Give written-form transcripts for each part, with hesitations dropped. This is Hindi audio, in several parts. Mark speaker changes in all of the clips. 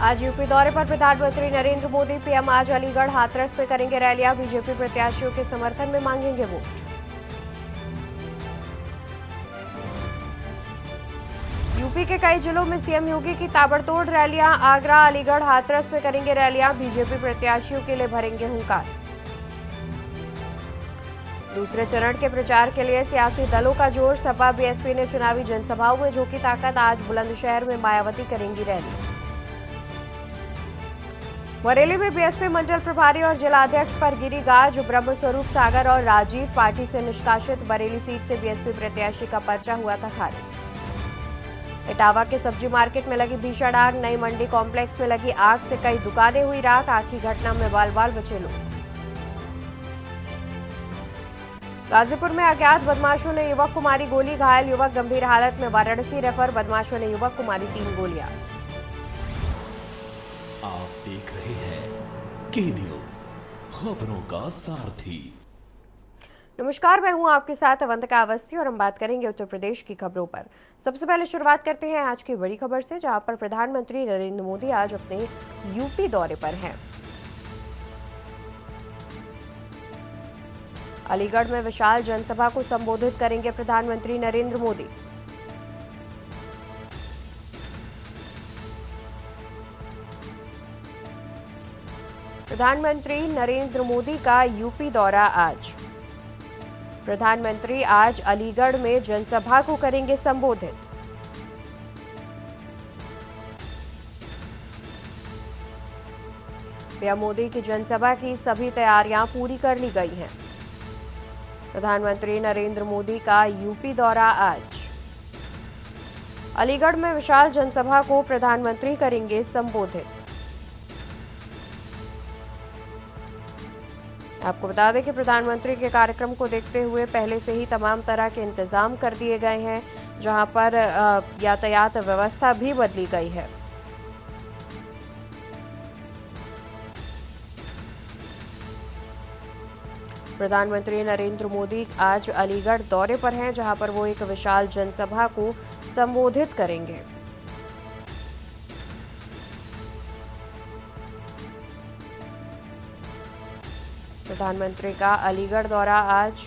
Speaker 1: आज यूपी दौरे पर प्रधानमंत्री नरेंद्र मोदी। पीएम आज अलीगढ़ हाथरस में करेंगे रैलियां। बीजेपी प्रत्याशियों के समर्थन में मांगेंगे वोट। यूपी के कई जिलों में सीएम योगी की ताबड़तोड़ रैलियां। आगरा, अलीगढ़, हाथरस में करेंगे रैलियां। बीजेपी प्रत्याशियों के लिए भरेंगे हुंकार। दूसरे चरण के प्रचार के लिए सियासी दलों का जोर। सपा बीएसपी ने चुनावी जनसभाओं में झोंकी ताकत। आज बुलंदशहर में मायावती करेंगी रैली। बरेली में बीएसपी मंडल प्रभारी और जिलाध्यक्ष पर गिरी गाज। ब्रह्मस्वरूप सागर और राजीव पार्टी से निष्कासित। बरेली सीट से बीएसपी प्रत्याशी का पर्चा हुआ था खारिज। इटावा के सब्जी मार्केट में लगी भीषण आग। नई मंडी कॉम्प्लेक्स में लगी आग से कई दुकानें हुई राख। आग की घटना में बाल बाल बचे लोग। गाजीपुर में अज्ञात बदमाशों ने युवक को मारी गोली। घायल युवक गंभीर हालत में वाराणसी रेफर। बदमाशों ने युवक को मारी 3 गोलियां।
Speaker 2: आप देख रहे हैं के न्यूज, खबरों का सारथी।
Speaker 1: नमस्कार, मैं हूं आपके साथ अवंतिका अवस्थी और हम बात करेंगे उत्तर प्रदेश की खबरों पर। सबसे पहले शुरुआत करते हैं आज की बड़ी खबर से, जहां पर प्रधानमंत्री नरेंद्र मोदी आज अपने यूपी दौरे पर हैं। अलीगढ़ में विशाल जनसभा को संबोधित करेंगे प्रधानमंत्री नरेंद्र मोदी। प्रधानमंत्री नरेंद्र मोदी का यूपी दौरा आज। प्रधानमंत्री आज अलीगढ़ में जनसभा को करेंगे संबोधित। पीएम मोदी की जनसभा की सभी तैयारियां पूरी कर ली गई हैं। प्रधानमंत्री नरेंद्र मोदी का यूपी दौरा आज। अलीगढ़ में विशाल जनसभा को प्रधानमंत्री करेंगे संबोधित। आपको बता दें कि प्रधानमंत्री के कार्यक्रम को देखते हुए पहले से ही तमाम तरह के इंतजाम कर दिए गए हैं, जहां पर यातायात व्यवस्था भी बदली गई है। प्रधानमंत्री नरेंद्र मोदी आज अलीगढ़ दौरे पर हैं, जहां पर वो एक विशाल जनसभा को संबोधित करेंगे। प्रधानमंत्री का अलीगढ़ दौरा आज।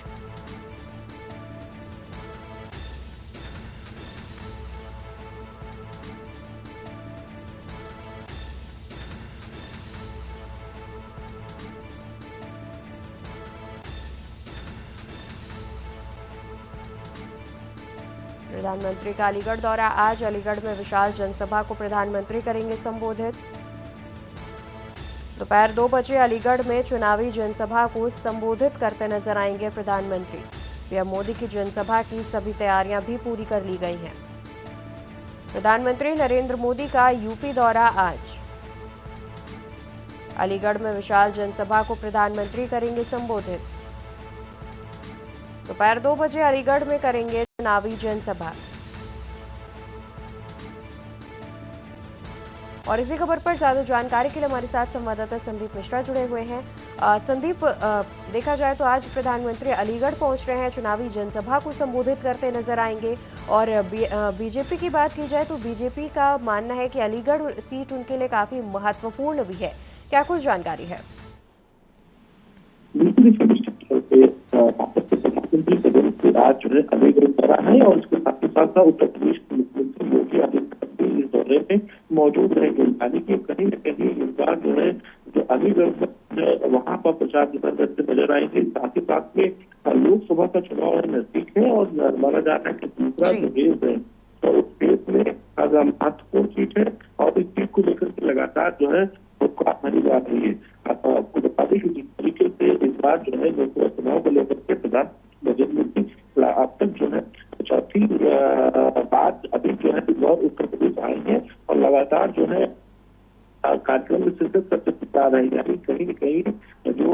Speaker 1: प्रधानमंत्री का अलीगढ़ दौरा आज। अलीगढ़ में विशाल जनसभा को प्रधानमंत्री करेंगे संबोधित। दोपहर 2 बजे अलीगढ़ में चुनावी जनसभा को संबोधित करते नजर आएंगे प्रधानमंत्री। पीएम मोदी की जनसभा की सभी तैयारियां भी पूरी कर ली गई हैं। प्रधानमंत्री नरेंद्र मोदी का यूपी दौरा आज। अलीगढ़ में विशाल जनसभा को प्रधानमंत्री करेंगे संबोधित। दोपहर 2 बजे अलीगढ़ में करेंगे चुनावी जनसभा। और इसी खबर पर ज्यादा जानकारी के लिए हमारे साथ संवाददाता संदीप मिश्रा जुड़े हुए हैं। संदीप, देखा जाए तो आज प्रधानमंत्री अलीगढ़ पहुंच रहे हैं, चुनावी जनसभा को संबोधित करते नजर आएंगे। और बीजेपी की बात की जाए तो बीजेपी का मानना है कि अलीगढ़ सीट उनके लिए काफी महत्वपूर्ण भी है। क्या कुछ जानकारी है?
Speaker 3: आज जो है अलीगढ़ दौरा है और उसके साथ ही साथ उत्तर प्रदेश के मुख्यमंत्री योगी आदित्यनाथ भी इस दौरे में मौजूद रहेंगे। यानी कि कहीं न कहीं इस बार जो है जो अलीगढ़ में वहां पर प्रचार करते नजर आएंगे। साथ ही साथ में लोकसभा का चुनाव नजदीक है और माना जा रहा है कि दूसरा जो फेज है तो उस फेज में महत्वपूर्ण सीट है और इस सीट को लेकर के लगातार जो है भरी जा रही है। आपको बता दें कि जिस तरीके से इस बार जो है लोकसभा चुनाव को लेकर के प्रधान अब तक जो है चौथी बात अभी जो है इस बार उत्तर प्रदेश आई है और लगातार जो है कार्यक्रम में शिरकत करते आ रहे हैं। यानी कहीं न कहीं जो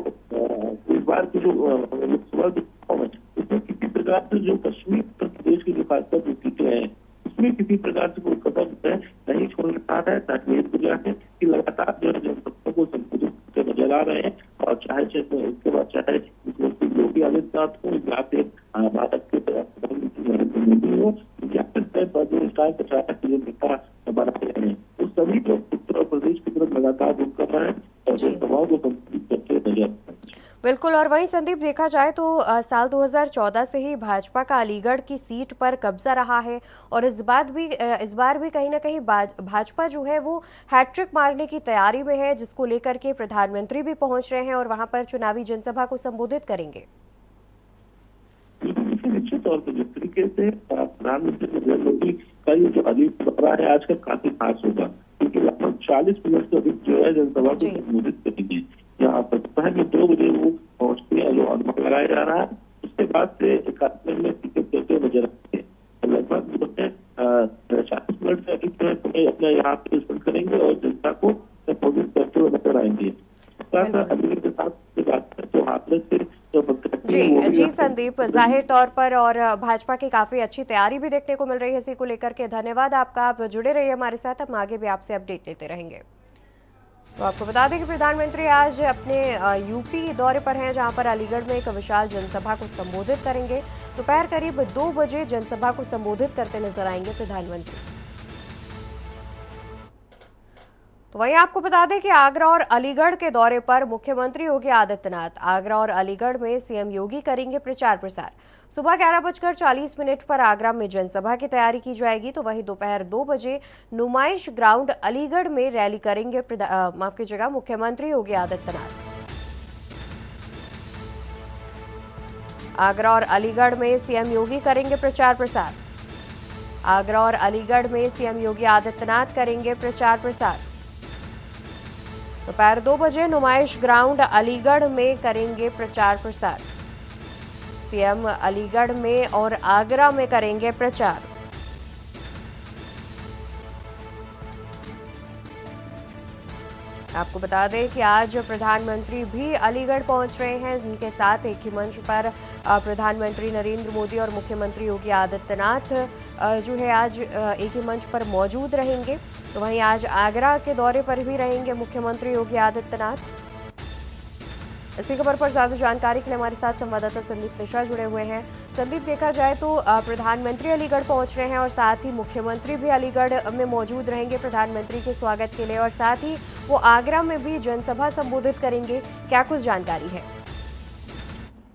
Speaker 3: इस बार की जो लोकसभा चुनाव है उसमें किसी प्रकार से जो पश्चिमी उत्तर प्रदेश की जो खासकर जो सीटें हैं उसमें किसी प्रकार से कोई कदम है नहीं छोड़ रहा है, ताकि इस वजह है कि लगातार जो है जनसभा को संबोधित करते नजर आ रहे हैं। और चाहे इसके बाद चाहे योगी आदित्यनाथ हो या फिर भारत के प्रधानमंत्री नरेंद्र मोदी हो या फिर जो स्टार प्रचारक जो नेता बनाए गए हैं, उस सभी जो उत्तर प्रदेश लगातार रुख कर रहे हैं और
Speaker 1: जी।
Speaker 3: जनसभाओं को संबोधित करते हुए नजर आ रहे हैं।
Speaker 1: बिल्कुल। और वहीं संदीप देखा जाए तो साल 2014 से ही भाजपा का अलीगढ़ की सीट पर कब्जा रहा है और इस बार भी कहीं ना कहीं भाजपा जो है वो हैट्रिक मारने की तैयारी में है, जिसको लेकर के प्रधानमंत्री भी पहुंच रहे हैं और वहां पर चुनावी जनसभा को संबोधित करेंगे।
Speaker 3: निश्चित तौर पर जिस तरीके से प्रधानमंत्री नरेंद्र मोदी का ये जो अजीब दौरा है आज का काफी खास होगा, क्योंकि लगभग 40 मिनट से अधिक जो है जनसभा को संबोधित करेंगे। यहाँ पर दोपहर में 2 बजे वो पहुंचते हैं, जो अनुमान लगाया जा रहा है। उसके बाद से 41 में टिकट देते हुए नजर आते हैं। लगभग जो है 40 मिनट से अधिक जो है समय अपना यहाँ पे स्पेंड करेंगे और जनता को संबोधित करते हुए नजर आएंगे। अलीगढ़ के साथ बात करें तो हाथरस से
Speaker 1: जी संदीप, जाहिर तौर पर और भाजपा की काफी अच्छी तैयारी भी देखने को मिल रही है इसी को लेकर के। धन्यवाद आपका, आप जुड़े रहिए हमारे साथ, हम आगे भी आपसे अपडेट लेते रहेंगे। तो आपको बता दें कि प्रधानमंत्री आज अपने यूपी दौरे पर हैं, जहां पर अलीगढ़ में एक विशाल जनसभा को संबोधित करेंगे। दोपहर करीब 2 बजे जनसभा को संबोधित करते नजर आएंगे प्रधानमंत्री। तो वहीं आपको बता दें कि आगरा और अलीगढ़ के दौरे पर मुख्यमंत्री योगी आदित्यनाथ आगरा और अलीगढ़ में सीएम योगी करेंगे प्रचार प्रसार। सुबह 11:40 पर आगरा में जनसभा की तैयारी की जाएगी, तो वहीं दोपहर 2 बजे नुमाइश ग्राउंड अलीगढ़ में रैली करेंगे माफ कीजिएगा मुख्यमंत्री योगी आदित्यनाथ। आगरा और अलीगढ़ में सीएम योगी करेंगे प्रचार प्रसार। आगरा और अलीगढ़ में सीएम योगी आदित्यनाथ करेंगे प्रचार प्रसार। दोपहर 2 बजे नुमाइश ग्राउंड अलीगढ़ में करेंगे प्रचार प्रसार। सीएम अलीगढ़ में और आगरा में करेंगे प्रचार। आपको बता दें कि आज प्रधानमंत्री भी अलीगढ़ पहुंच रहे हैं। उनके साथ एक ही मंच पर प्रधानमंत्री नरेंद्र मोदी और मुख्यमंत्री योगी आदित्यनाथ जो है आज एक ही मंच पर मौजूद रहेंगे। तो वहीं आज आगरा के दौरे पर भी रहेंगे मुख्यमंत्री योगी आदित्यनाथ। इसी खबर पर ज्यादा जानकारी के लिए हमारे साथ संवाददाता संदीप मिश्रा जुड़े हुए हैं। संदीप, देखा जाए तो प्रधानमंत्री अलीगढ़ पहुंच रहे हैं और साथ ही मुख्यमंत्री भी अलीगढ़ में मौजूद रहेंगे प्रधानमंत्री के स्वागत के लिए, और साथ ही वो आगरा में भी जनसभा संबोधित करेंगे। क्या कुछ जानकारी है?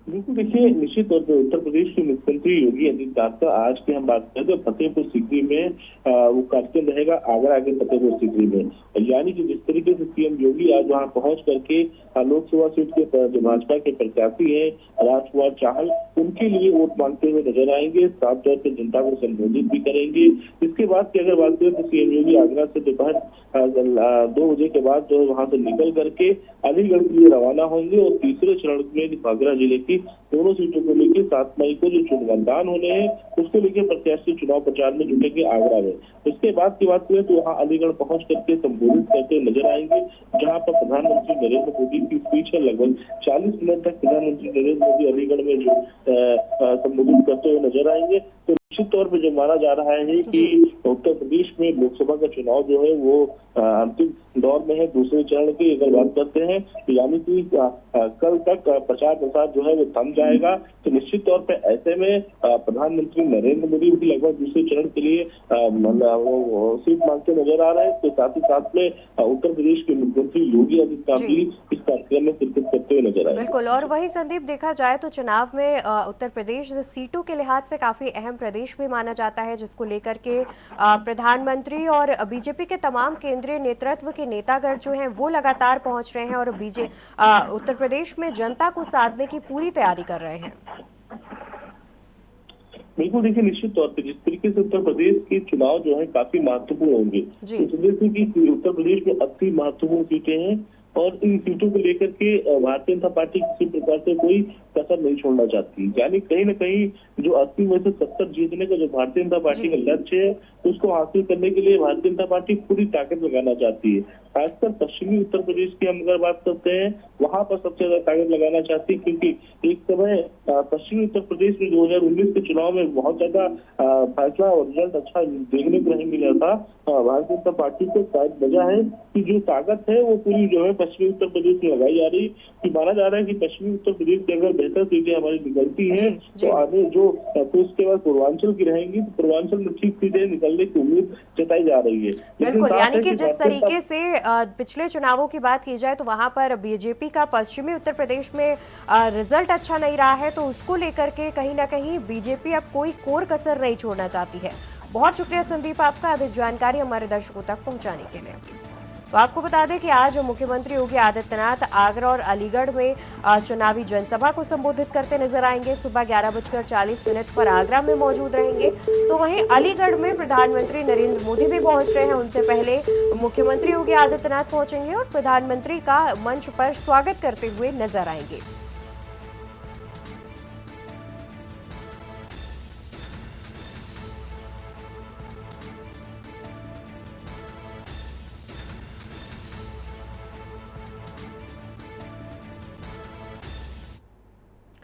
Speaker 3: बिल्कुल, देखिए निश्चित तौर पर उत्तर प्रदेश के मुख्यमंत्री योगी आदित्यनाथ का आज की हम बात करें तो फतेहपुर सीकरी में वो कार्यक्रम रहेगा, आगरा के फतेहपुर सीकरी में। यानी कि जिस तरीके से सीएम योगी आज वहां पहुंच करके लोकसभा सीट के जो भाजपा के प्रत्याशी हैं राजकुमार चाहल, उनके लिए वोट मांगते हुए नजर आएंगे। साफ तौर पर जनता को संबोधित भी करेंगे। इसके बाद की अगर बात करें तो सीएम योगी आगरा से दोपहर 2 बजे के बाद जो है वहां से निकल करके अलीगढ़ के लिए रवाना होंगे और तीसरे चरण में आगरा जिले की दोनों सीटों को लेकर 7 मई को जो मतदान होने हैं उसको लेकर प्रत्याशी चुनाव प्रचार में जुटेंगे आगरा में। उसके बाद की बात करें तो वहाँ अलीगढ़ पहुंच करके संबोधित करते नजर आएंगे, जहां पर प्रधानमंत्री नरेंद्र मोदी की स्पीच है। लगभग 40 मिनट तक प्रधानमंत्री नरेंद्र मोदी अलीगढ़ में जो संबोधित करते हुए नजर आएंगे। तो निश्चित तौर पर जो माना जा रहा है कि उत्तर प्रदेश में लोकसभा का चुनाव जो है वो अंतिम दौर में है, दूसरे चरण की अगर बात करते हैं तो यानी कि कल तक प्रचार प्रसार जो है वो थम जाएगा। तो निश्चित तौर पर ऐसे में प्रधानमंत्री नरेंद्र मोदी भी लगभग दूसरे चरण के लिए सीट मांगते नजर आ रहे हैं। तो साथ ही साथ में उत्तर प्रदेश के मुख्यमंत्री योगी आदित्यनाथ भी इस कार्यक्रम में शिरकत करते हुए नजर आए।
Speaker 1: बिल्कुल। और वही संदीप, देखा जाए तो चुनाव में उत्तर प्रदेश सीटों के लिहाज से काफी अहम प्रदेश भी माना जाता है, जिसको लेकर के प्रधानमंत्री और बीजेपी के तमाम केंद्रीय नेतृत्व के नेतागण जो हैं वो लगातार पहुंच रहे हैं और उत्तर प्रदेश में जनता को साधने की पूरी तैयारी कर रहे हैं।
Speaker 3: बिल्कुल, देखिए निश्चित तौर पर जिस तरीके से उत्तर प्रदेश के चुनाव जो है काफी महत्वपूर्ण होंगे। उत्तर प्रदेश में 80 महत्वपूर्ण सीटें हैं और इन सीटों को लेकर के भारतीय जनता पार्टी किसी प्रकार से कोई कसर नहीं छोड़ना चाहती। यानी कहीं न कहीं जो 80 में से 70 जीतने का जो भारतीय जनता पार्टी का लक्ष्य है उसको हासिल करने के लिए भारतीय जनता पार्टी पूरी ताकत लगाना चाहती है। खासकर पश्चिमी उत्तर प्रदेश की हम अगर बात करते हैं, वहां पर सबसे ज्यादा ताकत लगाना चाहती है, क्योंकि एक समय पश्चिमी उत्तर प्रदेश में 2019 के चुनाव में बहुत ज्यादा फैसला और रिजल्ट अच्छा देखने को नहीं मिला था। भारतीय जनता पार्टी को शायद वजह है कि जो ताकत है वो पूरी जो है पश्चिमी उत्तर प्रदेश में लगाई जा रही है। माना जा रहा है कि पश्चिमी उत्तर प्रदेश की अगर बेहतर सीटें हमारी निकलती हैं तो आगे जो तो उसके बाद पूर्वांचल की रहेंगी, तो पूर्वांचल में ठीक सीटें निकलने की उम्मीद जताई जा रही है।
Speaker 1: बिल्कुल, यानी कि जिस तरीके से पिछले चुनावों की बात की जाए तो वहां पर बीजेपी का पश्चिमी उत्तर प्रदेश में रिजल्ट अच्छा नहीं रहा है, तो उसको लेकर के कहीं ना कहीं बीजेपी अब कोई कोर कसर नहीं छोड़ना चाहती है। बहुत शुक्रिया संदीप आपका अधिक जानकारी हमारे दर्शकों तक पहुंचाने के लिए। तो आपको बता दें कि आज मुख्यमंत्री योगी आदित्यनाथ आगरा और अलीगढ़ में चुनावी जनसभा को संबोधित करते नजर आएंगे। सुबह 11:40 पर आगरा में मौजूद रहेंगे, तो वहीं अलीगढ़ में प्रधानमंत्री नरेंद्र मोदी भी पहुंच रहे हैं। उनसे पहले मुख्यमंत्री योगी आदित्यनाथ पहुंचेंगे और प्रधानमंत्री का मंच पर स्वागत करते हुए नजर आएंगे।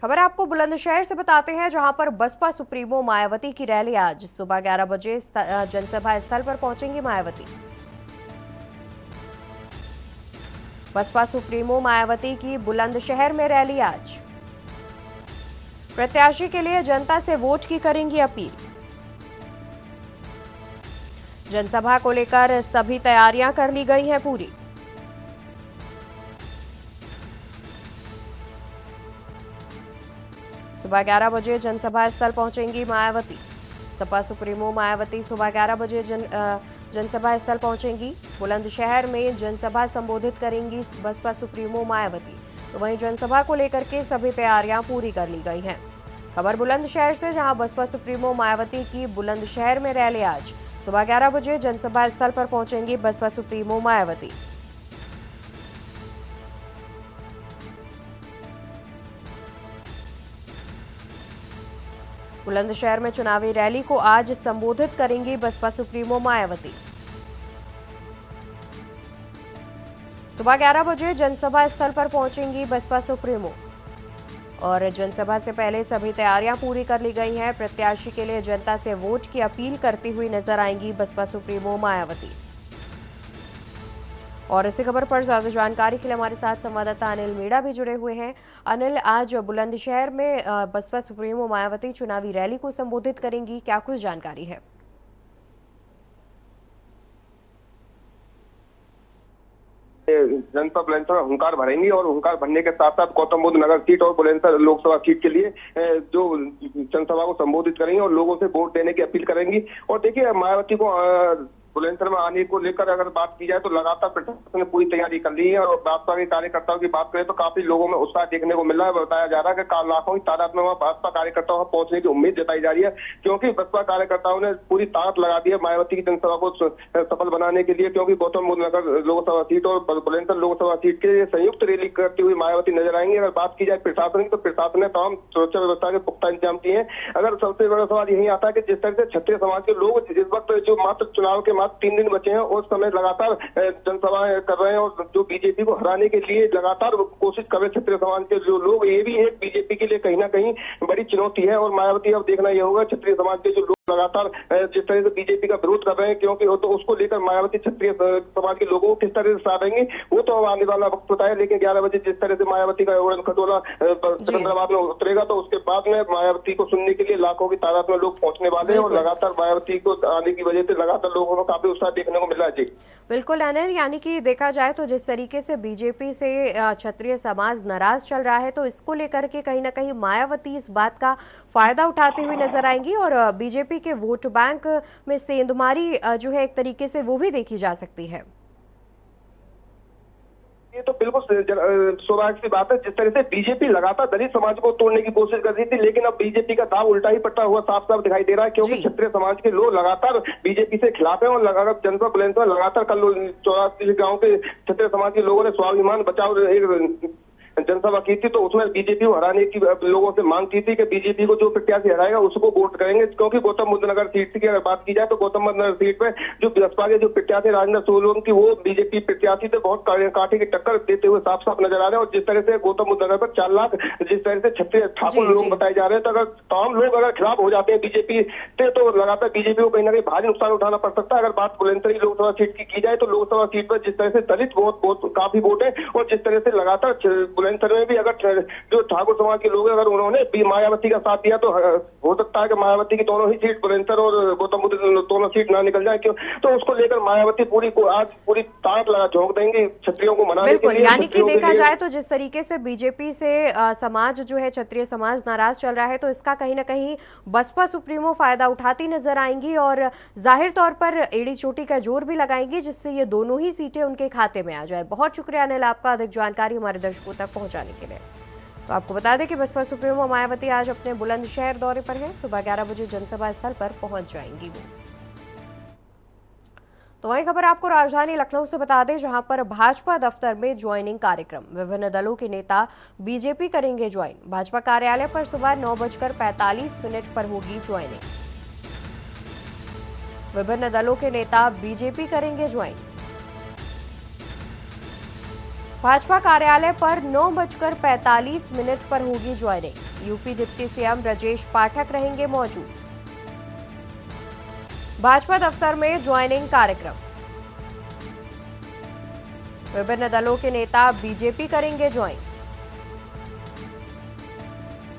Speaker 1: खबर आपको बुलंदशहर से बताते हैं, जहां पर बसपा सुप्रीमो मायावती की रैली आज सुबह 11 बजे जनसभा स्थल पर पहुंचेंगी मायावती। बसपा सुप्रीमो मायावती की बुलंदशहर में रैली आज। प्रत्याशी के लिए जनता से वोट की करेंगी अपील। जनसभा को लेकर सभी तैयारियां कर ली गई हैं पूरी। सुबह 11 बजे जनसभा स्थल पहुंचेंगी मायावती। सपा सुप्रीमो मायावती सुबह 11 बजे जनसभा स्थल पहुंचेंगी। बुलंदशहर में जनसभा संबोधित करेंगी बसपा सुप्रीमो मायावती। तो वहीं जनसभा को लेकर के सभी तैयारियां पूरी कर ली गई हैं। खबर बुलंदशहर से, जहां बसपा सुप्रीमो मायावती की बुलंदशहर में रैली आज सुबह 11 बजे जनसभा स्थल पर पहुंचेंगी बसपा सुप्रीमो मायावती। बुलंदशहर में चुनावी रैली को आज संबोधित करेंगी बसपा सुप्रीमो मायावती। सुबह 11 बजे जनसभा स्थल पर पहुंचेंगी बसपा सुप्रीमो और जनसभा से पहले सभी तैयारियां पूरी कर ली गई हैं। प्रत्याशी के लिए जनता से वोट की अपील करती हुई नजर आएंगी बसपा सुप्रीमो मायावती। और इसी खबर पर ज्यादा जानकारी के लिए हमारे साथ संवाददाता अनिल मीणा भी जुड़े हुए हैं। अनिल, आज बुलंदशहर में बसपा सुप्रीमो मायावती चुनावी रैली को संबोधित करेंगी, क्या कुछ जानकारी है?
Speaker 4: जनता बुलंदशहर हुंकार भरेंगी और हुंकार भरने के साथ साथ गौतम बुद्ध नगर सीट और बुलंदशहर लोकसभा सीट के लिए जो जनसभा को संबोधित करेंगी और लोगों से वोट देने की अपील करेंगी। और देखिए, मायावती को बुलंदशहर में आने को लेकर अगर बात की जाए तो लगातार प्रशासन ने पूरी तैयारी कर ली है। और भाजपा के कार्यकर्ताओं की बात करें तो काफी लोगों में उत्साह देखने को मिल रहा है। बताया जा रहा है कि लाखों की तादाद में वहाँ भाजपा कार्यकर्ताओं को पहुंचने की उम्मीद जताई जा रही है, क्योंकि बसपा कार्यकर्ताओं ने पूरी ताकत लगा दी है मायावती की जनसभा को सफल बनाने के लिए। क्योंकि गौतम बुद्ध नगर लोकसभा सीट और बुलंदशहर लोकसभा सीट के संयुक्त रैली करती हुई मायावती नजर आएंगे। अगर बात की जाए प्रशासन की, तो प्रशासन ने तमाम सुरक्षा व्यवस्था के पुख्ता इंतजाम किए हैं। अगर सबसे बड़ा सवाल यही आता है कि जिस तरह से क्षत्रिय समाज के लोग इस वक्त जो मात्र चुनाव के मात्र 3 दिन बचे हैं उस समय लगातार जनसभाएं कर रहे हैं और जो बीजेपी को हराने के लिए लगातार कोशिश कर रहे क्षत्रिय समाज के जो लोग, ये भी एक बीजेपी के लिए कहीं ना कहीं बड़ी चुनौती है। और मायावती अब देखना यह होगा क्षत्रिय समाज के जो लोग लगातार जिस तरह से बीजेपी का विरोध कर रहे हैं, क्योंकि तो उसको लेकर मायावती क्षत्रिय समाज के लोगों को किस तरह से साधेंगे वो तो आने वाला वक्त बताया। लेकिन 11 बजे जिस तरह से मायावती का उड़न खटोला सिकंदराबाद में उतरेगा तो उसके बाद में मायावती को सुनने के लिए लाखों की तादाद में लोग पहुंचने वाले हैं। और लगातार मायावती को आने की वजह से लगातार लोगों में काफी उत्साह देखने को मिल रहा है। जी
Speaker 1: बिल्कुल अनिल, यानी कि देखा जाए तो जिस तरीके से बीजेपी से क्षत्रिय समाज नाराज चल रहा है, तो इसको लेकर के कहीं ना कहीं मायावती इस बात का फायदा उठाते हुए नजर आएंगी और बीजेपी के वोट बैंक में सेंधमारी जो है एक तरीके से वो भी देखी जा सकती है।
Speaker 4: ये तो बिल्कुल सौभाग्य की बात है। जिस तरह से बीजेपी लगातार दलित समाज को तोड़ने की कोशिश कर रही थी, लेकिन अब बीजेपी का दाव उल्टा ही पट्टा हुआ साफ साफ दिखाई दे रहा है। क्योंकि क्षत्रिय समाज के लोग लगातार बीजेपी से खिलाफ है और लगातार जनता बुलंदशहर लगातार कल 84 गाँव के क्षत्रिय समाज के लोगों ने स्वाभिमान बचाओ एक जनसभा की थी, तो उसमें बीजेपी को हराने की लोगों से मांग की थी कि बीजेपी को जो प्रत्याशी हराएगा उसको वोट करेंगे। क्योंकि गौतम बुद्ध नगर सीट की अगर बात की जाए तो गौतम बुद्ध नगर सीट पे जो बसपा के जो प्रत्याशी राजेंद्र सोलंकी वो बीजेपी प्रत्याशी से बहुत कांटे की टक्कर देते हुए साफ साफ नजर आ रहे हैं। और जिस तरह से गौतम बुद्ध नगर पर 4 लाख जिस तरह से क्षत्रिय ठाकुर लोग बताए जा रहे हैं, तो अगर तमाम लोग अगर खिलाफ हो जाते हैं बीजेपी से तो लगातार बीजेपी को कहीं ना कहीं भारी नुकसान उठाना पड़ सकता है। अगर बात बुलंदशहर लोकसभा सीट की जाए तो लोकसभा सीट पर जिस तरह से दलित बहुत काफी वोट है और जिस तरह से लगातार बुलंदशहर में भी अगर जो ठाकुर समाज के लोग हैं, अगर उन्होंने भी मायावती का साथ दिया तो हो सकता है कि मायावती की दोनों ही सीट, बुलंदशहर और गौतम बुद्ध दोनों सीट ना निकल जाए। क्यों? तो उसको लेकर मायावती आज पूरी ताक लगा झोंक देंगी क्षत्रियों को मनाने के
Speaker 1: बिल्कुल,
Speaker 4: लिए।
Speaker 1: यानी कि देखा जाए तो जिस तरीके से बीजेपी से समाज जो है, क्षत्रिय समाज नाराज चल रहा है, तो इसका कहीं ना कहीं बसपा सुप्रीमो फायदा उठाती नजर आएंगी और जाहिर तौर पर एड़ी चोटी का जोर भी लगाएंगी, जिससे ये दोनों ही सीटें उनके खाते में आ जाए। बहुत शुक्रिया अनिल आपका अधिक जानकारी हमारे दर्शकों तक पहुंचाने के लिए। तो आपको बता दें कि बसपा सुप्रीमो मायावती आज अपने बुलंदशहर दौरे पर है। सुबह 11 बजे जनसभा स्थल पर पहुंच जाएंगी वो। तो वही खबर आपको राजधानी लखनऊ से बता दें, जहां पर भाजपा दफ्तर में ज्वाइनिंग कार्यक्रम, विभिन्न दलों के नेता बीजेपी करेंगे ज्वाइन। भाजपा कार्यालय पर सुबह 9:45 पर होगी ज्वाइनिंग। विभिन्न दलों के नेता बीजेपी करेंगे ज्वाइन। भाजपा कार्यालय पर 9:45 पर होगी joining. UP deputy CM Brajesh Pathak रहेंगे मौजूद। भाजपा दफ्तर में ज्वाइनिंग कार्यक्रम, विभिन्न दलों के नेता बीजेपी करेंगे ज्वाइन।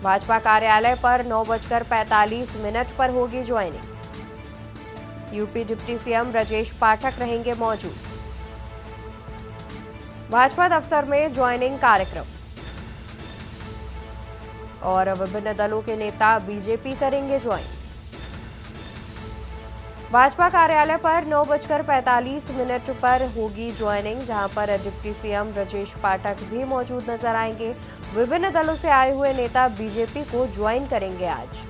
Speaker 1: भाजपा कार्यालय पर 9:45 पर होगी joining. UP deputy CM Brajesh Pathak रहेंगे मौजूद। भाजपा दफ्तर में ज्वाइनिंग कार्यक्रम और विभिन्न दलों के नेता बीजेपी करेंगे ज्वाइन। भाजपा कार्यालय पर 9:45 पर होगी ज्वाइनिंग, जहां पर डिप्टी सीएम ब्रजेश पाठक भी मौजूद नजर आएंगे। विभिन्न दलों से आए हुए नेता बीजेपी को ज्वाइन करेंगे आज।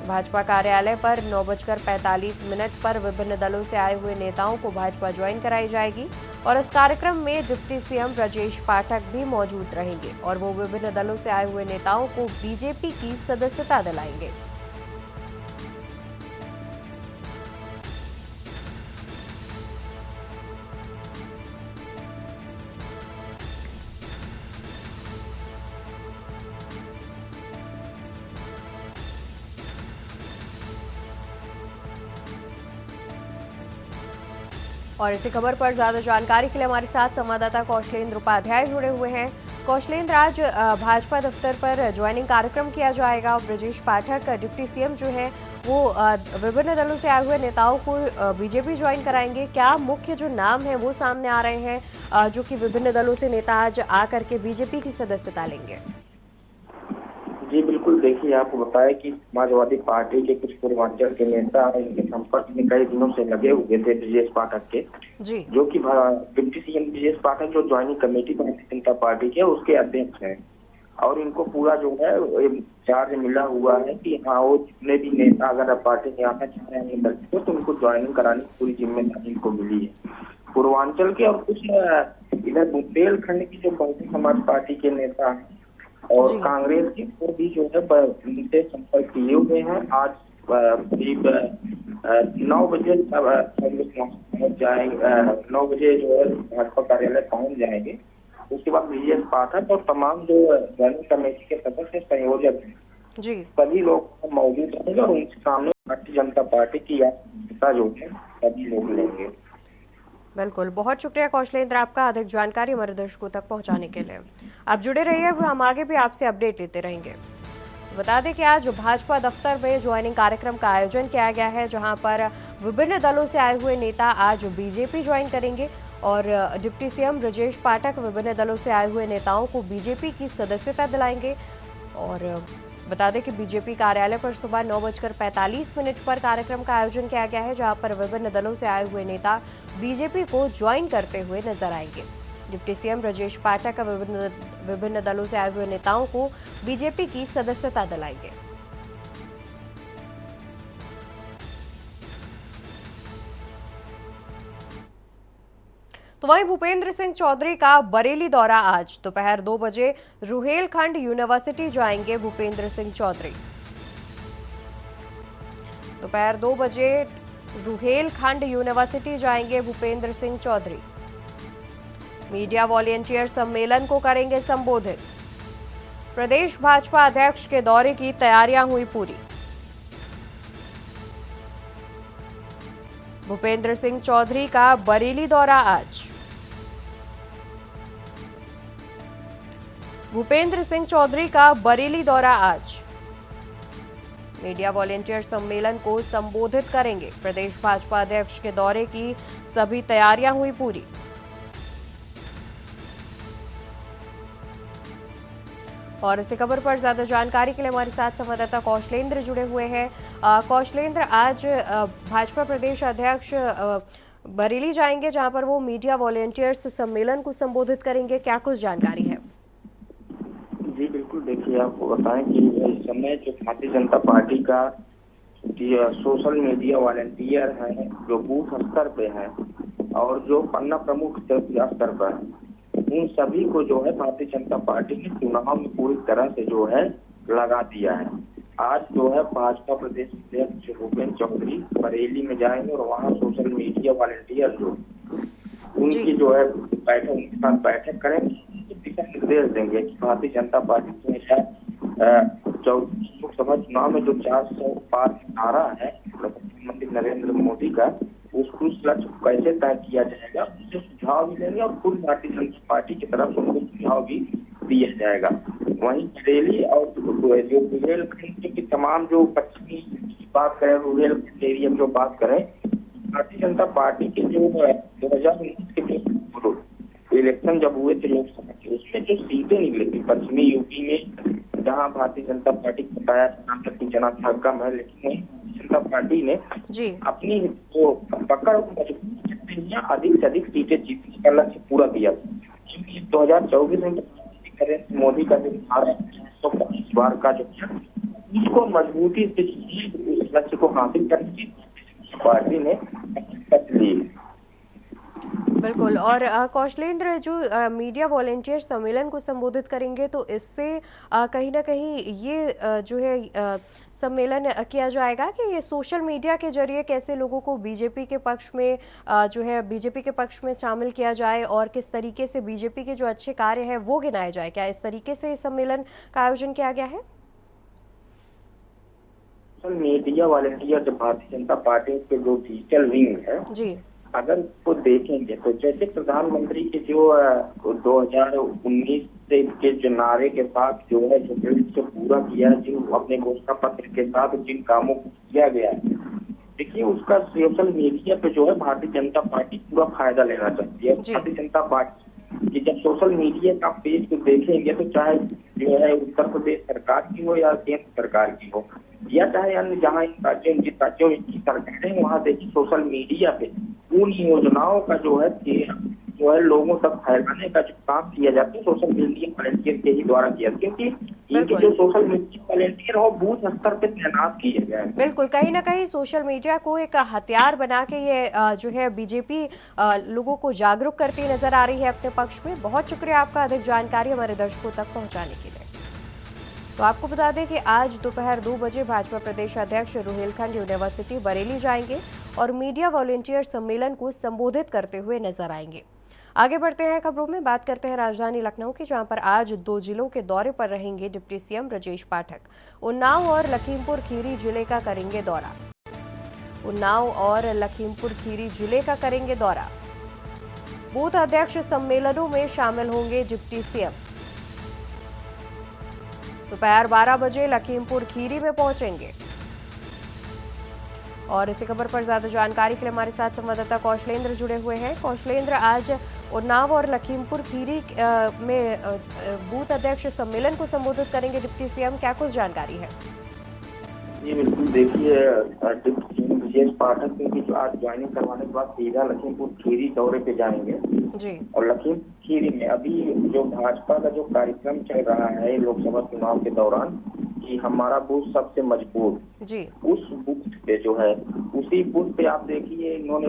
Speaker 1: भाजपा कार्यालय पर 9:45 पर विभिन्न दलों से आए हुए नेताओं को भाजपा ज्वाइन कराई जाएगी और इस कार्यक्रम में डिप्टी सीएम ब्रजेश पाठक भी मौजूद रहेंगे और वो विभिन्न दलों से आए हुए नेताओं को बीजेपी की सदस्यता दिलाएंगे। और इसी खबर पर ज्यादा जानकारी के लिए हमारे साथ संवाददाता कौशलेंद्र उपाध्याय जुड़े हुए हैं। कौशलेंद्र, आज भाजपा दफ्तर पर ज्वाइनिंग कार्यक्रम किया जाएगा और ब्रजेश पाठक डिप्टी सीएम जो है वो विभिन्न दलों से आए हुए नेताओं को बीजेपी ज्वाइन कराएंगे। क्या मुख्य जो नाम है वो सामने आ रहे हैं जो कि विभिन्न दलों से नेता आज आकर के बीजेपी की सदस्यता लेंगे?
Speaker 5: जी बिल्कुल, देखिए आपको बताया कि समाजवादी पार्टी के कुछ पूर्वांचल के नेता इनके संपर्क में कई दिनों से लगे हुए थे ब्रजेश पाठक के,
Speaker 1: जी,
Speaker 5: जो कि डिप्टी सीएम ब्रजेश पाठक जो joining committee Bharatiya Janata party के उसके अध्यक्ष हैं और इनको पूरा जो है चार्ज मिला हुआ है कि हाँ वो जितने भी नेता अगर पार्टी में आना चाह रहे हैं दल तो उनको ज्वाइनिंग कराने की पूरी जिम्मेदारी इनको मिली है। पूर्वांचल के और कुछ इधर बुंदेलखंड की जो बहुजन समाज पार्टी के नेता हैं और कांग्रेस के वो भी जो है उनसे संपर्क किए हुए हैं। आज करीब 9 बजे पहुंच जाएंगे, 9 बजे जो है भाजपा कार्यालय पहुंच जाएंगे। उसके बाद ब्रजेश पाठक और तमाम जो ज्वाइनिंग कमेटी के सदस्य संयोजक हैं
Speaker 1: जी,
Speaker 5: सभी लोग मौजूद रहेंगे और उनके सामने भारतीय जनता पार्टी की यात्रा जो है सभी लोग लेंगे।
Speaker 1: बिल्कुल, बहुत शुक्रिया कौशलेंद्र आपका अधिक जानकारी हमारे दर्शकों तक पहुंचाने के लिए। आप जुड़े रहिए, हम आगे भी आपसे अपडेट देते रहेंगे। बता दें कि आज भाजपा दफ्तर में ज्वाइनिंग कार्यक्रम का आयोजन किया गया है, जहां पर विभिन्न दलों से आए हुए नेता आज बीजेपी ज्वाइन करेंगे और डिप्टी सीएम ब्रजेश पाठक विभिन्न दलों से आए हुए नेताओं को बीजेपी की सदस्यता दिलाएंगे। और बता दें कि बीजेपी कार्यालय पर सुबह 9:45 पर कार्यक्रम का आयोजन किया गया है, जहां पर विभिन्न दलों से आए हुए नेता बीजेपी को ज्वाइन करते हुए नजर आएंगे। डिप्टी सीएम ब्रजेश पाठक विभिन्न दलों से आए हुए नेताओं को बीजेपी की सदस्यता दिलाएंगे। तो वहीं भूपेंद्र सिंह चौधरी का बरेली दौरा आज दोपहर 2 बजे रुहेलखंड यूनिवर्सिटी जाएंगे भूपेंद्र सिंह चौधरी। दोपहर 2 बजे रुहेलखंड यूनिवर्सिटी जाएंगे भूपेंद्र सिंह चौधरी। मीडिया वॉलंटियर सम्मेलन को करेंगे संबोधित। प्रदेश भाजपा अध्यक्ष के दौरे की तैयारियां हुई पूरी। भूपेंद्र सिंह चौधरी का बरेली दौरा आज। भूपेंद्र सिंह चौधरी का बरेली दौरा आज। मीडिया वॉलेंटियर सम्मेलन को संबोधित करेंगे। प्रदेश भाजपा अध्यक्ष के दौरे की सभी तैयारियां हुई पूरी। और इसी खबर पर ज्यादा जानकारी के लिए हमारे साथ संवाददाता कौशलेंद्र जुड़े हुए हैं। कौशलेंद्र, आज भाजपा प्रदेश अध्यक्ष बरेली जाएंगे, जहां पर वो मीडिया वॉलेंटियर्स सम्मेलन को संबोधित करेंगे। क्या कुछ जानकारी है?
Speaker 5: जी बिल्कुल, देखिए आपको बताएं कि इस समय जो भारतीय जनता पार्टी का सोशल मीडिया वॉलेंटियर है, जो बूथ स्तर पे है और जो पन्ना प्रमुख स्तर पर है, उन सभी को जो है भारतीय जनता पार्टी ने चुनाव में पूरी तरह से जो है लगा दिया है। आज जो है भाजपा प्रदेश अध्यक्ष भूपेंद्र चौधरी बरेली में जाएंगे और वहाँ सोशल मीडिया वॉलेंटियर जो उनकी जो है बैठक, उनके साथ बैठक करेंगे, दिशा निर्देश देंगे कि भारतीय जनता पार्टी लोकसभा चुनाव में जो 400 पार नारा है प्रधानमंत्री नरेंद्र मोदी का, उस लक्ष्य को कैसे तय किया जाएगा, उससे सुझाव भी लेंगे और खुद भारतीय जनता पार्टी की तरफ से उनको सुझाव भी दिया जाएगा। वहीं बरेली और जो बुंदेलखंड की तमाम जो पश्चिमी की बात करें, बुंदेलखंड एरिया में जो बात करें, भारतीय जनता पार्टी के जो 2019 के जो इलेक्शन जब हुए थे लोकसभा के, उसमें जो सीटें निकली थी पश्चिमी यूपी में, जहां भारतीय जनता पार्टी को बताया जनाधार कम है, लेकिन वही जनता पार्टी ने अपनी जो पकड़ मजबूत करते हुए अधिक से अधिक सीटें जीतने का लक्ष्य पूरा किया। क्योंकि 2024 में नरेंद्र मोदी का जो तो 25 बार का जो उसको मजबूती से उस लक्ष्य को हासिल करने की पार्टी ने ली।
Speaker 1: बिल्कुल। और कौशलेंद्र, जो मीडिया वॉलेंटियर सम्मेलन को संबोधित करेंगे, तो इससे कहीं ना कहीं ये जो है सम्मेलन किया जाएगा कि ये सोशल मीडिया के जरिए कैसे लोगों को बीजेपी के पक्ष में जो है बीजेपी के पक्ष में शामिल किया जाए और किस तरीके से बीजेपी के जो अच्छे कार्य हैं वो गिनाए जाए। क्या इस तरीके से इस सम्मेलन का आयोजन किया गया है?
Speaker 5: सोशल मीडिया वॉलेंटियर जो भारतीय जनता पार्टी के जो डिजिटल विंग है जी, अगर उसको देखेंगे तो जैसे प्रधानमंत्री के जो 2019 से के जो नारे के साथ जो है जो पूरा किया, जो अपने घोषणा पत्र के साथ जिन कामों को किया गया है, देखिए उसका सोशल मीडिया पे जो है भारतीय जनता पार्टी पूरा फायदा लेना चाहती है। भारतीय जनता पार्टी कि जब सोशल मीडिया का पेज को देखेंगे तो चाहे जो है उत्तर प्रदेश सरकार की हो या केंद्र सरकार की हो या चाहे अन्य जहाँ राज्यों जिन राज्यों की सरकारें, वहाँ देखिए सोशल मीडिया पे उन योजनाओं का जो है लोगों तक फैलाने का जो काम किया जाता है सोशल मीडिया वॉलेंटियर के ही द्वारा किया, क्योंकि इनके जो सोशल मीडिया वॉलेंटियर हो बूथ स्तर पे तैनात किए गए हैं।
Speaker 1: बिल्कुल, कहीं ना कहीं सोशल मीडिया को एक हथियार बना के ये जो है बीजेपी लोगों को जागरूक करती नजर आ रही है अपने पक्ष में। बहुत शुक्रिया आपका अधिक जानकारी हमारे दर्शकों तक पहुँचाने के लिए। तो आपको बता दें कि आज दोपहर 2 बजे भाजपा प्रदेश अध्यक्ष रुहेलखंड यूनिवर्सिटी बरेली जाएंगे और मीडिया वॉलेंटियर सम्मेलन को संबोधित करते हुए नजर आएंगे। आगे बढ़ते हैं खबरों में, बात करते हैं राजधानी लखनऊ की, जहां पर आज 2 जिलों के दौरे पर रहेंगे डिप्टी सीएम ब्रजेश पाठक। उन्नाव और लखीमपुर खीरी जिले का करेंगे दौरा। उन्नाव और लखीमपुर खीरी जिले का करेंगे दौरा। बूथ अध्यक्ष सम्मेलनों में शामिल होंगे डिप्टी सीएम। दोपहर 12 बजे लखीमपुर खीरी में पहुंचेंगे। और इसी खबर पर ज्यादा जानकारी के लिए हमारे साथ संवाददाता कौशलेंद्र जुड़े हुए हैं। कौशलेंद्र, आज उन्नाव और लखीमपुर खीरी में बूथ अध्यक्ष सम्मेलन को संबोधित करेंगे डिप्टी सीएम, क्या कुछ जानकारी है?
Speaker 5: जी बिल्कुल, देखिए डिप्टी सीएम ब्रजेश पाठक की जो आज ज्वाइनिंग करवाने के बाद सीधा लखीमपुर खीरी दौरे पे जाएंगे जी। और लखीमपुर खीरी में अभी जो भाजपा का जो कार्यक्रम चल रहा है लोकसभा चुनाव के दौरान कि हमारा बूथ सबसे मजबूत जी, उस बूथ पे जो है उसी बूथ पे आप देखिए इन्होंने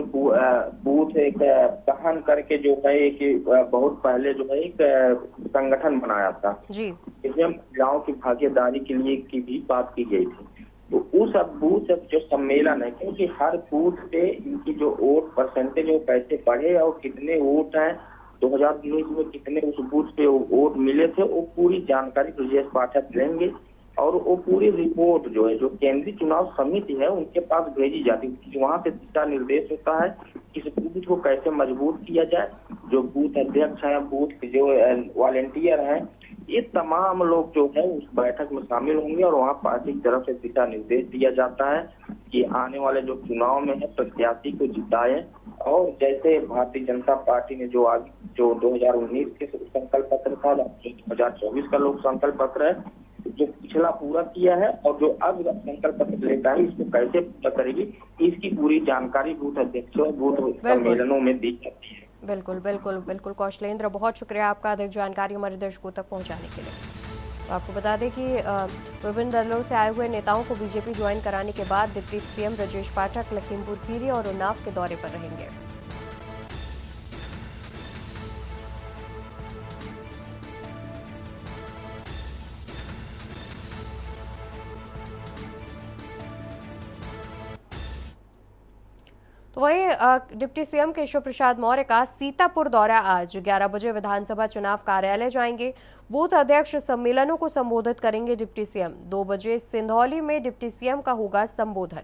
Speaker 5: बूथ एक दहन करके जो है एक बहुत पहले जो है एक संगठन बनाया था जी, इसमें महिलाओं की भागीदारी के लिए की भी बात की गई थी। तो उस बूथ जो सम्मेलन है, क्योंकि हर बूथ पे इनकी जो वोट परसेंटेज वो कैसे बढ़े और कितने वोट हैं 2019 में कितने उस बूथ पे वोट मिले थे, वो पूरी जानकारी ब्रजेश पाठक लेंगे और वो पूरी रिपोर्ट जो है जो केंद्रीय चुनाव समिति है उनके पास भेजी जाती है। वहाँ से दिशा निर्देश होता है कि इस बूथ को कैसे मजबूत किया जाए। जो बूथ अध्यक्ष है, बूथ जो वॉलेंटियर है, ये तमाम लोग जो है उस बैठक में शामिल होंगे और वहाँ पार्टी की तरफ से दिशा निर्देश दिया जाता है कि आने वाले जो चुनाव में है प्रत्याशी को जिताए। और जैसे भारतीय जनता पार्टी ने जो 2019 के संकल्प पत्र था, 2024 का लोक संकल्प पत्र है, जो पिछला पूरा किया है और जो अब संकल्प पत्र लेता है इसको कैसे पूरा करेगी, इसकी पूरी जानकारी बूथ अध्यक्षों बूथ सम्मेलनों में दी जाती है।
Speaker 1: बिल्कुल बिल्कुल बिल्कुल कौशलेंद्र, बहुत शुक्रिया आपका अधिक जानकारी हमारे दर्शकों तक पहुंचाने के लिए। तो आपको बता दें कि विभिन्न दलों से आए हुए नेताओं को बीजेपी ज्वाइन कराने के बाद डिप्टी सीएम ब्रजेश पाठक लखीमपुर खीरी और उन्नाव के दौरे पर रहेंगे। तो वही डिप्टी सीएम केशव प्रसाद मौर्य का सीतापुर दौरा आज 11 बजे विधानसभा चुनाव कार्यालय जाएंगे। बूथ अध्यक्ष सम्मेलनों को संबोधित करेंगे डिप्टी सीएम। 2 बजे सिंधौली में डिप्टी सीएम का होगा संबोधन।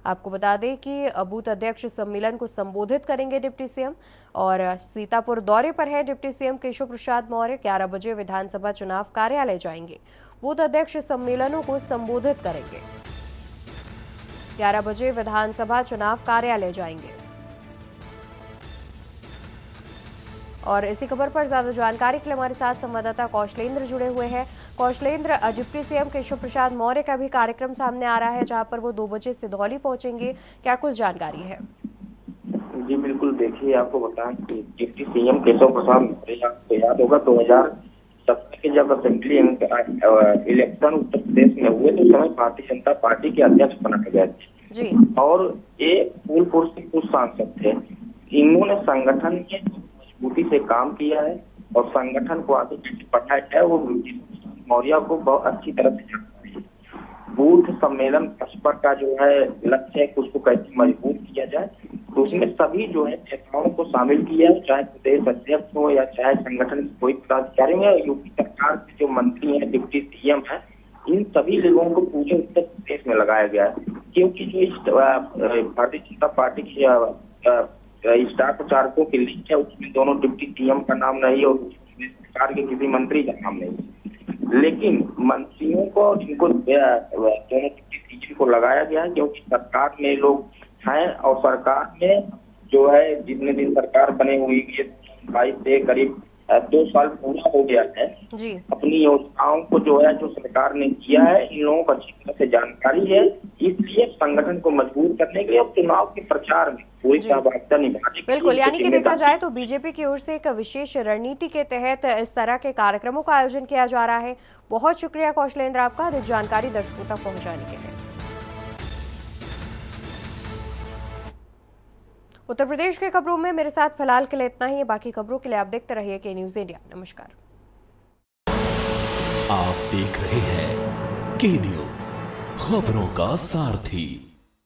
Speaker 1: आपको बता दें कि बूथ अध्यक्ष सम्मेलन को संबोधित करेंगे डिप्टी सीएम और सीतापुर दौरे पर है डिप्टी सीएम केशव प्रसाद मौर्य। 11 बजे विधानसभा चुनाव कार्यालय जाएंगे, बूथ अध्यक्ष सम्मेलनों को संबोधित करेंगे। 11 बजे विधानसभा चुनाव कार्यालय जाएंगे। और इसी खबर पर ज्यादा जानकारी के लिए हमारे साथ संवाददाता कौशलेंद्र जुड़े हुए हैं। कौशलेंद्र, डिप्टी सीएम केशव प्रसाद मौर्य का भी कार्यक्रम सामने आ रहा है जहां पर वो 2 बजे सिधौली पहुंचेंगे, क्या कुछ जानकारी है?
Speaker 5: जी बिल्कुल, देखिए आपको बताएं कि डिप्टी सीएम केशव प्रसाद मौर्य, आपको याद होगा 2017 के जब असेंबली इलेक्शन उत्तर प्रदेश में हुए तो समय भारतीय जनता पार्टी के अध्यक्ष बनाए गए थे
Speaker 1: जी।
Speaker 5: और ये फूलपुर से कुछ सांसद थे। इन्होंने संगठन में मजबूती से काम किया है और संगठन को आगे कैसे बढ़ाया है वो मौर्य को बहुत अच्छी तरह से जानकारी है। बूथ सम्मेलन भाजपा का जो है लक्ष्य है कि उसको कैसे मजबूत किया जाए, तो उसमें सभी जो है नेताओं को शामिल किया है, चाहे प्रदेश अध्यक्ष हो या चाहे संगठन के कोई पदाधिकारी हो या यूपी सरकार के जो मंत्री हैं, डिप्टी सीएम है, इन सभी लोगों को पूरे उत्तर प्रदेश में लगाया गया है। क्योंकि जो भारतीय जनता पार्टी की स्टार प्रचारकों की लिस्ट है उसमें दोनों डिप्टी सीएम का नाम नहीं और सरकार के किसी मंत्री का नाम नहीं, लेकिन मंत्रियों को और इनको दोनों डिप्टी सीएम को लगाया गया है क्योंकि सरकार में लोग हैं और सरकार में जो है जितने दिन सरकार बने हुई है 22 से करीब 2 साल पूरा हो गया है
Speaker 1: जी।
Speaker 5: अपनी योजनाओं को जो है जो सरकार ने किया है इन लोगों को अच्छी तरह से जानकारी है, इसलिए संगठन को मजबूत करने के लिए और चुनाव के प्रचार में पूरी सहभागिता निभाने के
Speaker 1: बिल्कुल, यानी कि देखा जाए तो बीजेपी की ओर से एक विशेष रणनीति के तहत इस तरह के कार्यक्रमों का आयोजन किया जा रहा है। बहुत शुक्रिया कौशलेंद्र आपका अधिक जानकारी दर्शकों तक पहुंचाने के लिए। उत्तर प्रदेश के खबरों में मेरे साथ फिलहाल के लिए इतना ही है। बाकी खबरों के लिए आप देखते रहिए के न्यूज इंडिया। नमस्कार।
Speaker 2: आप देख रहे हैं के न्यूज, खबरों का सारथी।